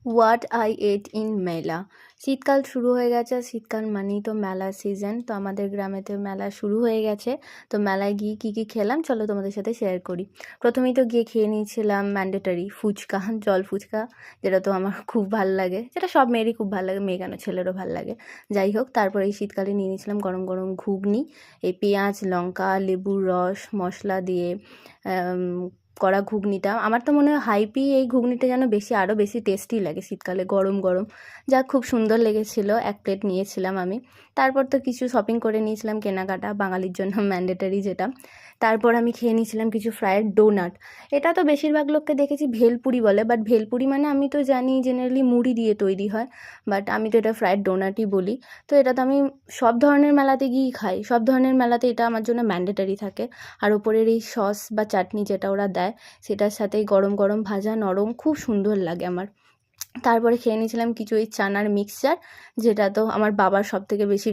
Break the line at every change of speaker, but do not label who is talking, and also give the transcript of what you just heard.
What I ate in মেলা। শীতকাল শুরু হয়ে গেছে, শীতকাল মানেই তো মেলা সিজন। তো আমাদের গ্রামেতে মেলা শুরু হয়ে গেছে। তো মেলায় গিয়ে কী কী খেলাম চলো তোমাদের সাথে শেয়ার করি। প্রথমেই তো গিয়ে খেয়ে নিয়েছিলাম ম্যান্ডেটরি ফুচকা, জল ফুচকা, যেটা তো আমার খুব ভাল লাগে, যেটা সব মেয়েরই খুব ভালো লাগে, মেয়ে কেন ছেলেরও ভাল লাগে। যাই হোক, তারপরে এই শীতকালে নিয়ে নিয়েছিলাম গরম গরম ঘুগনি, এই পেঁয়াজ লঙ্কা লেবুর রস মশলা দিয়ে করা ঘুগনিটা। আমার তো মনে হয় হাইপি এই ঘুগনিটা যেন আরও বেশি টেস্টি লাগে শীতকালে গরম গরম। যা খুব সুন্দর লেগেছিলো, এক প্লেট নিয়েছিলাম আমি। তারপর তো কিছু শপিং করে নিয়েছিলাম, কেনাকাটা বাঙালির জন্য ম্যান্ডেটরি যেটা। তারপর আমি খেয়ে নিয়েছিলাম কিছু ফ্রায়েড ডোনাট। এটা তো বেশিরভাগ লোককে দেখেছি ভেলপুরি বলে, বাট ভেলপুরি মানে আমি তো জানি জেনারেলি মুড়ি দিয়ে তৈরি হয়, বাট আমি তো এটা ফ্রায়েড ডোনাটই বলি। তো এটা তো আমি সব ধরনের মেলাতে গিয়েই খাই, সব ধরনের মেলাতে এটা আমার জন্য ম্যান্ডেটরি থাকে। আর ওপরের এই সস বা চাটনি যেটা ওরা দেয়, সেটার সাথে গরম গরম ভাজা নরম খুব সুন্দর লাগে আমার। তারপরে খেয়ে নিয়েছিলাম কিছু এই চানার মিক্সচার, যেটা তো আমার বাবার সবথেকে বেশি